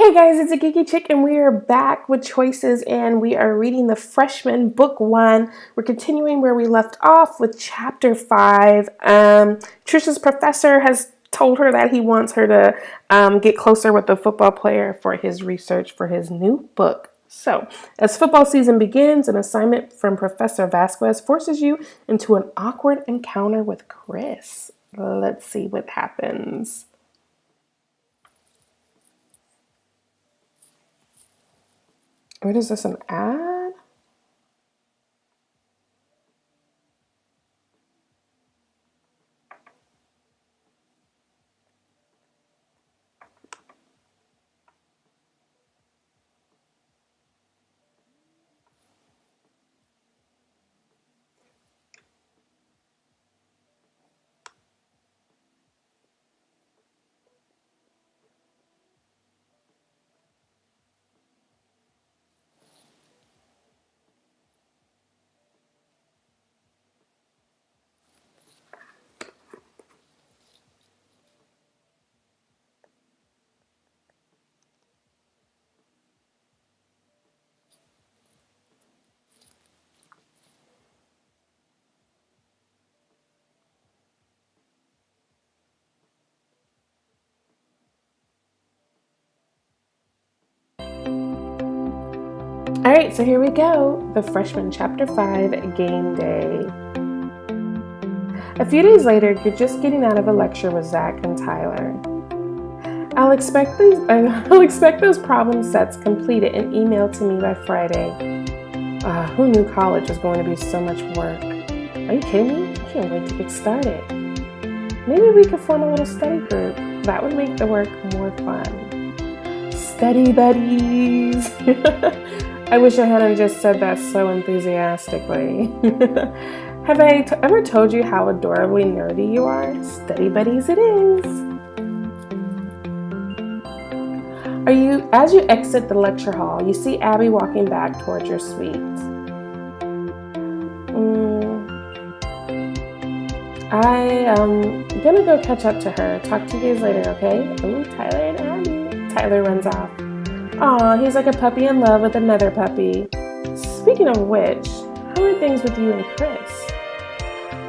Hey guys, it's a Geeky Chick and we are back with choices and we are reading The Freshman, Book 1. We're continuing where we left off with Chapter 5. Trisha's professor has told her that he wants her to get closer with the football player for his research for his new book. So, as football season begins, an assignment from Professor Vasquez forces you into an awkward encounter with Chris. Let's see what happens. What is this, an ad? All right, so here we go. The Freshman, Chapter 5, Game Day. A few days later, you're just getting out of a lecture with Zach and Tyler. I'll expect those problem sets completed and emailed to me by Friday. Who knew college was going to be so much work? Are you kidding me? I can't wait to get started. Maybe we could form a little study group. That would make the work more fun. Study buddies. I wish I hadn't just said that so enthusiastically. Have I ever told you how adorably nerdy you are? Study buddies it is. As you exit the lecture hall, you see Abby walking back towards your suite. I'm gonna go catch up to her. Talk to you guys later, okay? Ooh, Tyler and Abby. Tyler runs off. Aw, he's like a puppy in love with another puppy. Speaking of which, how are things with you and Chris?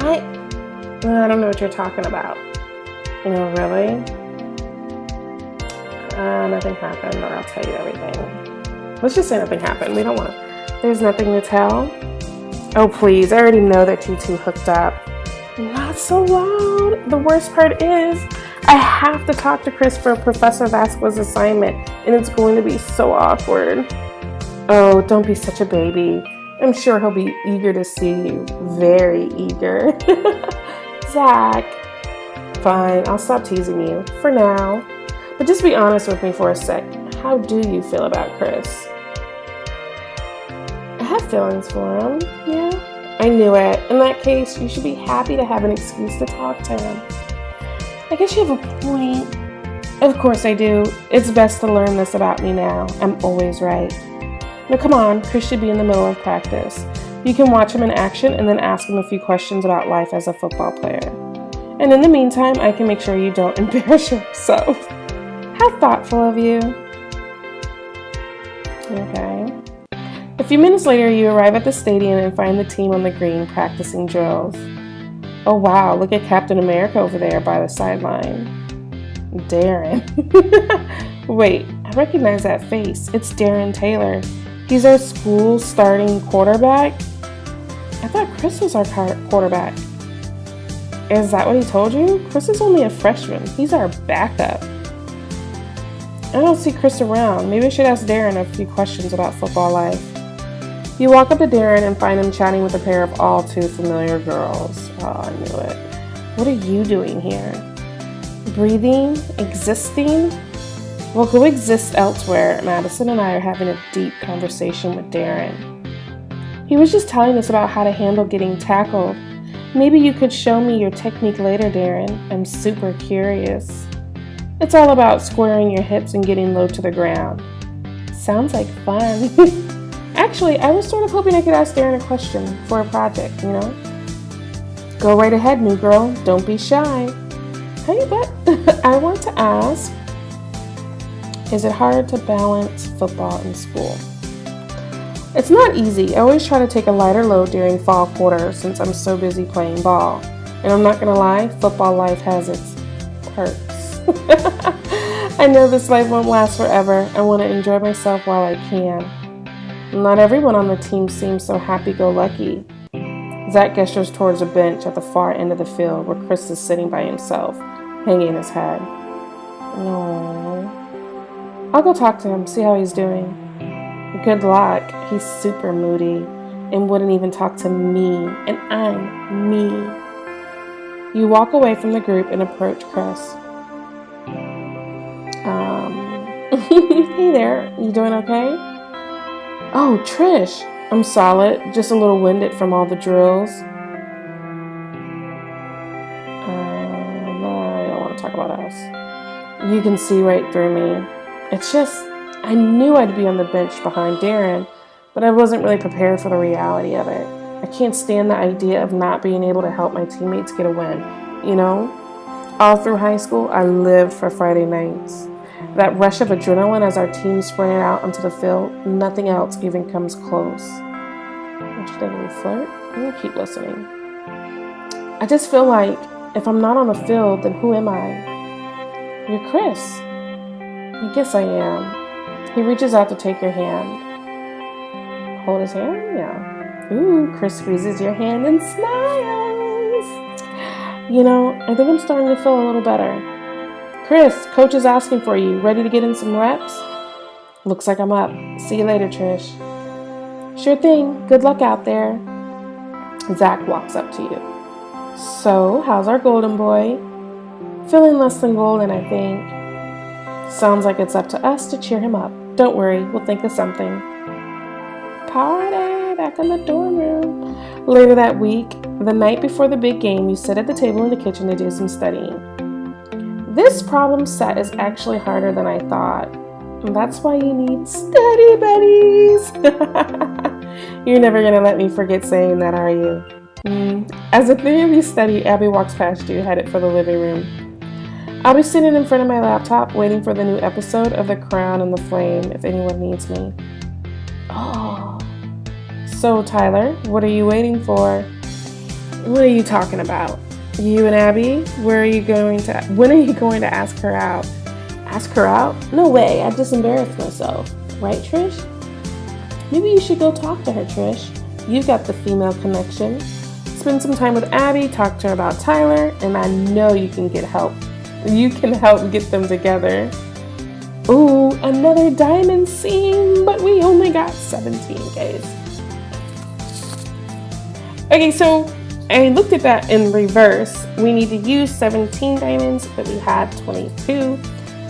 I don't know what you're talking about. Oh, really? Nothing happened, or I'll tell you everything. Let's just say nothing happened. We don't want to. There's nothing to tell? Oh, please. I already know that you two hooked up. Not so loud. The worst part is, I have to talk to Chris for Professor Vasquez's assignment, and it's going to be so awkward. Oh, don't be such a baby. I'm sure he'll be eager to see you. Very eager. Zach. Fine, I'll stop teasing you. For now. But just be honest with me for a sec. How do you feel about Chris? I have feelings for him, yeah. I knew it. In that case, you should be happy to have an excuse to talk to him. I guess you have a point. Of course I do. It's best to learn this about me now. I'm always right. Now come on, Chris should be in the middle of practice. You can watch him in action and then ask him a few questions about life as a football player. And in the meantime, I can make sure you don't embarrass yourself. How thoughtful of you. Okay. A few minutes later, you arrive at the stadium and find the team on the green practicing drills. Oh wow, look at Captain America over there by the sideline. Darren. Wait, I recognize that face. It's Darren Taylor. He's our school's starting quarterback. I thought Chris was our quarterback. Is that what he told you? Chris is only a freshman. He's our backup. I don't see Chris around. Maybe I should ask Darren a few questions about football life. You walk up to Darren and find him chatting with a pair of all too familiar girls. Oh, I knew it. What are you doing here? Breathing? Existing? Well, go exist elsewhere. Madison and I are having a deep conversation with Darren. He was just telling us about how to handle getting tackled. Maybe you could show me your technique later, Darren. I'm super curious. It's all about squaring your hips and getting low to the ground. Sounds like fun. Actually, I was sort of hoping I could ask Darren a question for a project, you know? Go right ahead, new girl. Don't be shy. Hey, but I want to ask, Is it hard to balance football and school? It's not easy. I always try to take a lighter load during fall quarter since I'm so busy playing ball. And I'm not gonna lie, football life has its perks. I know this life won't last forever. I want to enjoy myself while I can. Not everyone on the team seems so happy-go-lucky. Zach gestures towards a bench at the far end of the field where Chris is sitting by himself, hanging his head. No. I'll go talk to him, see how he's doing. Good luck. He's super moody and wouldn't even talk to me, and I'm me. You walk away from the group and approach Chris. Hey there, you doing okay? Oh, Trish, I'm solid, just a little winded from all the drills. No, I don't want to talk about us. You can see right through me. It's just, I knew I'd be on the bench behind Darren, but I wasn't really prepared for the reality of it. I can't stand the idea of not being able to help my teammates get a win, you know? All through high school, I lived for Friday nights. That rush of adrenaline as our team sprinted out onto the field, nothing else even comes close. Should I really flirt? I'm gonna keep listening. I just feel like if I'm not on the field, then who am I? You're Chris. I guess I am. He reaches out to take your hand. Hold his hand? Yeah. Ooh, Chris squeezes your hand and smiles. You know, I think I'm starting to feel a little better. Chris, coach is asking for you. Ready to get in some reps? Looks like I'm up. See you later, Trish. Sure thing. Good luck out there. Zach walks up to you. So, how's our golden boy? Feeling less than golden, I think. Sounds like it's up to us to cheer him up. Don't worry, we'll think of something. Party back in the dorm room. Later that week, the night before the big game, you sit at the table in the kitchen to do some studying. This problem set is actually harder than I thought. That's why you need study buddies. You're never going to let me forget saying that, are you? As the three of you study, Abby walks past you, headed for the living room. I'll be sitting in front of my laptop waiting for the new episode of The Crown and the Flame if anyone needs me. Oh. So, Tyler, what are you waiting for? What are you talking about? You and Abby? When are you going to ask her out? Ask her out? No way, I'd just embarrass myself. Right, Trish? Maybe you should go talk to her, Trish. You've got the female connection. Spend some time with Abby, talk to her about Tyler, and I know you can get help. You can help get them together. Ooh, another diamond scene, but we only got 17, guys. Okay, so I looked at that in reverse. We need to use 17 diamonds, but we had 22.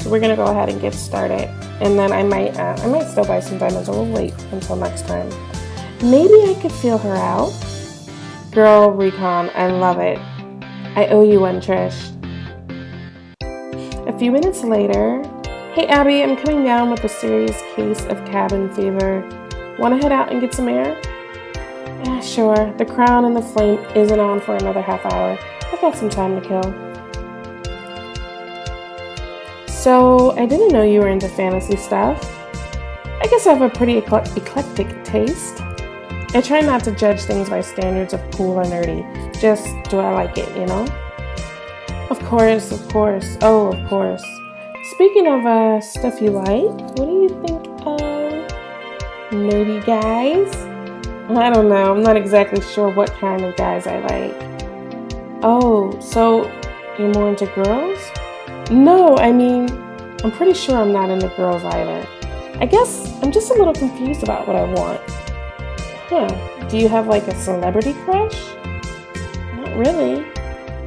So we're gonna go ahead and get started. And then I might still buy some diamonds, or we'll wait until next time. Maybe I could feel her out. Girl recon, I love it. I owe you one, Trish. A few minutes later, hey Abby, I'm coming down with a serious case of cabin fever. Wanna head out and get some air? Yeah, sure. The Crown and the Flame isn't on for another half hour. I've got some time to kill. So, I didn't know you were into fantasy stuff. I guess I have a pretty eclectic taste. I try not to judge things by standards of cool or nerdy. Just, do I like it, you know? Of course. Oh, of course. Speaking of stuff you like, what do you think of nerdy guys? I don't know. I'm not exactly sure what kind of guys I like. Oh, so you're more into girls? No, I mean, I'm pretty sure I'm not into girls either. I guess I'm just a little confused about what I want. Do you have like a celebrity crush? Not really.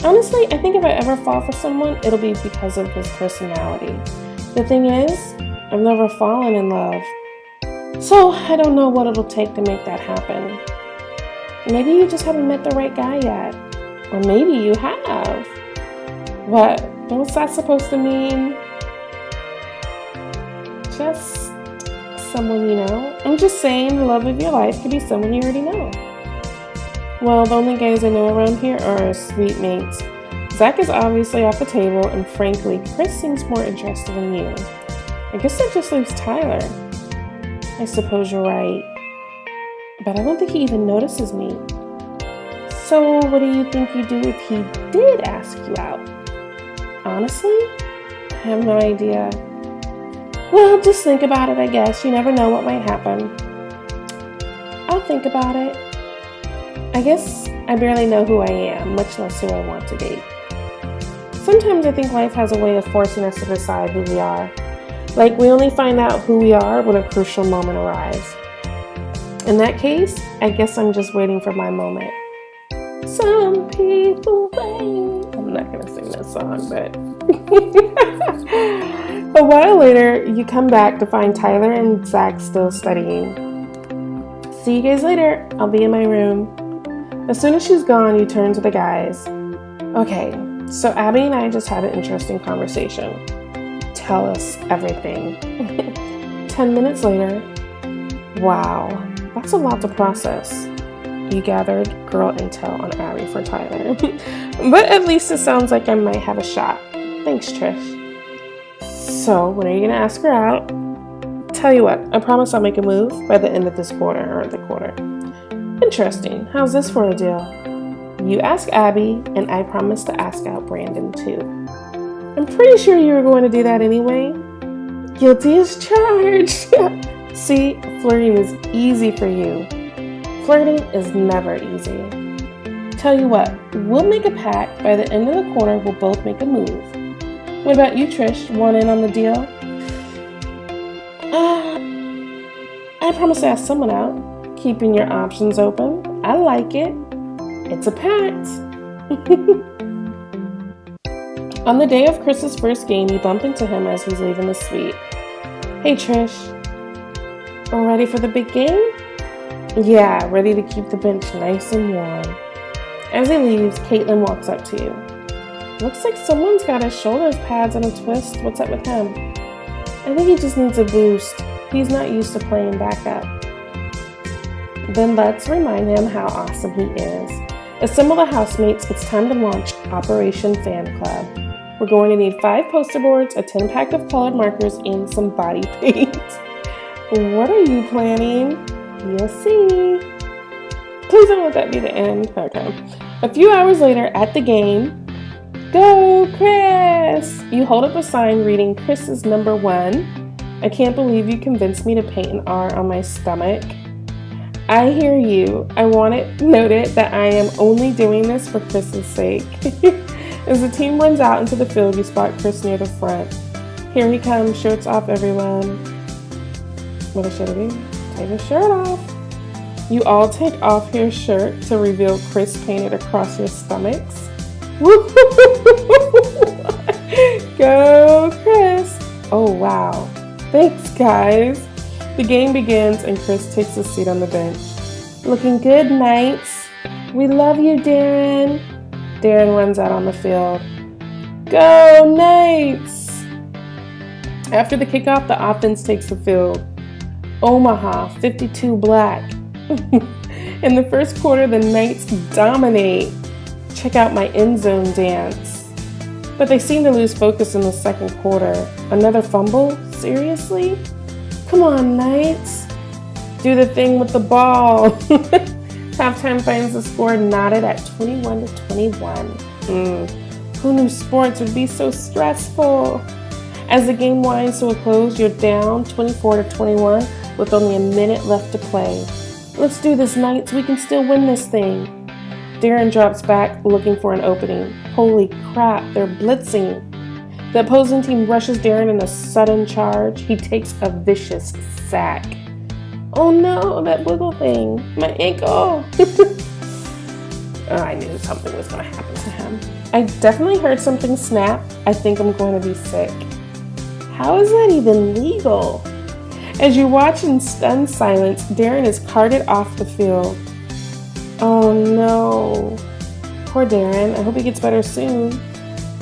Honestly, I think if I ever fall for someone, it'll be because of his personality. The thing is, I've never fallen in love. So, I don't know what it'll take to make that happen. Maybe you just haven't met the right guy yet. Or maybe you have. What? What's that supposed to mean? Just someone you know. I'm just saying the love of your life could be someone you already know. Well, the only guys I know around here are sweet mates. Zach is obviously off the table, and frankly, Chris seems more interested in you. I guess that just leaves Tyler. I suppose you're right. But I don't think he even notices me. So what do you think you'd do if he did ask you out? Honestly, I have no idea. Well, just think about it, I guess. You never know what might happen. I'll think about it. I guess I barely know who I am, much less who I want to date. Sometimes I think life has a way of forcing us to decide who we are. Like we only find out who we are when a crucial moment arrives. In that case, I guess I'm just waiting for my moment. Some people wait. I'm not going to sing that song, but... A while later, you come back to find Tyler and Zach still studying. See you guys later. I'll be in my room. As soon as she's gone, you turn to the guys. Okay, so Abby and I just had an interesting conversation. Tell us everything. 10 minutes later. Wow, that's a lot to process. You gathered girl intel on Abby for Tyler. But at least it sounds like I might have a shot. Thanks, Trish. So, when are you going to ask her out? Tell you what, I promise I'll make a move by the end of this quarter or the quarter. Interesting. How's this for a deal? You ask Abby, and I promise to ask out Brandon too. I'm pretty sure you were going to do that anyway. Guilty as charged. See, flirting is easy for you. Flirting is never easy. Tell you what, we'll make a pact. By the end of the quarter, we'll both make a move. What about you, Trish? Want in on the deal? I promise to ask someone out. Keeping your options open. I like it. It's a pact. On the day of Chris's first game, you bump into him as he's leaving the suite. Hey, Trish. Ready for the big game? Yeah, ready to keep the bench nice and warm. As he leaves, Caitlin walks up to you. Looks like someone's got his shoulder pads in a twist. What's up with him? I think he just needs a boost. He's not used to playing backup. Then let's remind him how awesome he is. Assemble the housemates. It's time to launch Operation Fan Club. We're going to need 5 poster boards, a 10-pack of colored markers, and some body paint. What are you planning? You'll see. Please don't let that be the end. Okay. A few hours later at the game, go Chris! You hold up a sign reading Chris is number 1. I can't believe you convinced me to paint an R on my stomach. I hear you. I want it noted that I am only doing this for Chris's sake. As the team runs out into the field, you spot Chris near the front. Here he comes, shirts off everyone. What should I do? Take his shirt off. You all take off your shirt to reveal Chris painted across your stomachs. Go, Chris! Oh, wow. Thanks, guys. The game begins and Chris takes a seat on the bench. Looking good, Knights. We love you, Darren. Darren runs out on the field. Go, Knights! After the kickoff, the offense takes the field. Omaha, 52 black. In the first quarter, the Knights dominate. Check out my end zone dance. But they seem to lose focus in the second quarter. Another fumble? Seriously? Come on, Knights. Do the thing with the ball. Halftime finds the score knotted at 21-21. Who knew sports would be so stressful? As the game winds to a close, you're down 24-21 with only a minute left to play. Let's do this, Knights. We can still win this thing. Darren drops back, looking for an opening. Holy crap, they're blitzing. The opposing team rushes Darren in a sudden charge. He takes a vicious sack. Oh no, that wiggle thing. My ankle. I knew something was going to happen to him. I definitely heard something snap. I think I'm going to be sick. How is that even legal? As you watch in stunned silence, Darren is carted off the field. Oh no. Poor Darren. I hope he gets better soon.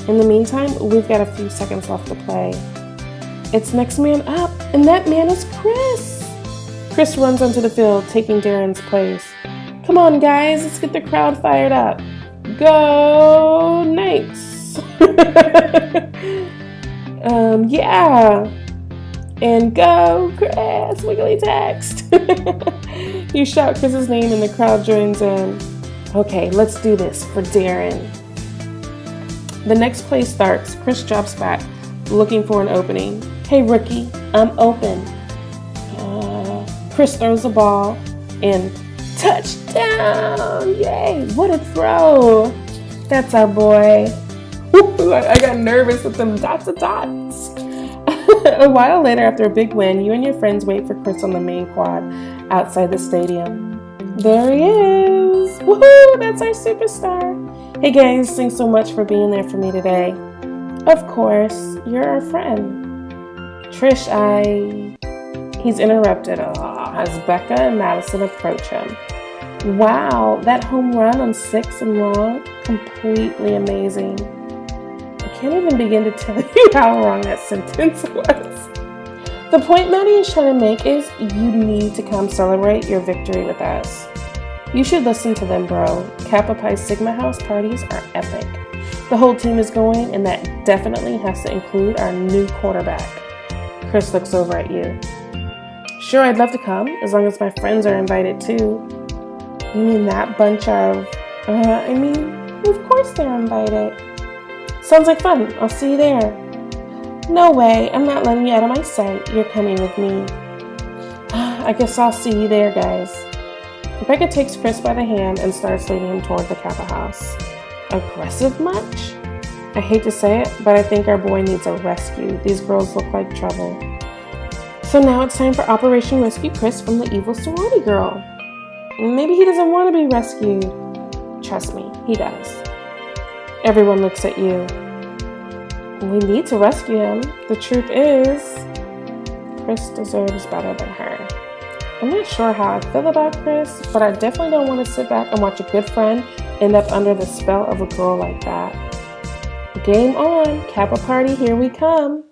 In the meantime, we've got a few seconds left to play. It's next man up, and that man is Chris. Chris runs onto the field, taking Darren's place. Come on, guys, let's get the crowd fired up. Go Knights! Yeah. And go, Chris! Wiggly text. You shout Chris's name and the crowd joins in. Okay, let's do this for Darren. The next play starts. Chris drops back, looking for an opening. Hey, rookie, I'm open. Chris throws the ball and touchdown! Yay! What a throw! That's our boy. I got nervous with them dots. A while later, after a big win, you and your friends wait for Chris on the main quad outside the stadium. There he is! Woohoo! That's our superstar. Hey guys, thanks so much for being there for me today. Of course, you're our friend. Trish, He's interrupted as Becca and Madison approach him. Wow, that home run on 6th and long, completely amazing. I can't even begin to tell you how wrong that sentence was. The point Maddie is trying to make is you need to come celebrate your victory with us. You should listen to them, bro. Kappa Pi Sigma house parties are epic. The whole team is going, and that definitely has to include our new quarterback. Chris looks over at you. Sure, I'd love to come, as long as my friends are invited too. You mean that bunch of... of course they're invited. Sounds like fun. I'll see you there. No way. I'm not letting you out of my sight. You're coming with me. I guess I'll see you there, guys. Becca takes Chris by the hand and starts leading him toward the Kappa house. Aggressive much? I hate to say it, but I think our boy needs a rescue. These girls look like trouble. So now it's time for Operation Rescue Chris from the evil sorority girl. Maybe he doesn't want to be rescued. Trust me, he does. Everyone looks at you. We need to rescue him. The truth is, Chris deserves better than her. I'm not sure how I feel about Chris, but I definitely don't want to sit back and watch a good friend end up under the spell of a girl like that. Game on. Kappa party, here we come.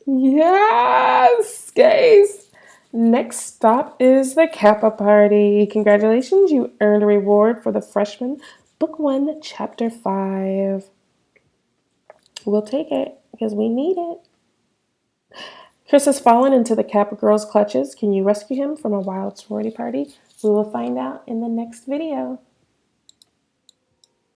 Yes, guys. Next stop is the Kappa party. Congratulations, you earned a reward for the freshman book 1, chapter 5. We'll take it because we need it. Chris has fallen into the Kappa girls' clutches. Can you rescue him from a wild sorority party? We will find out in the next video.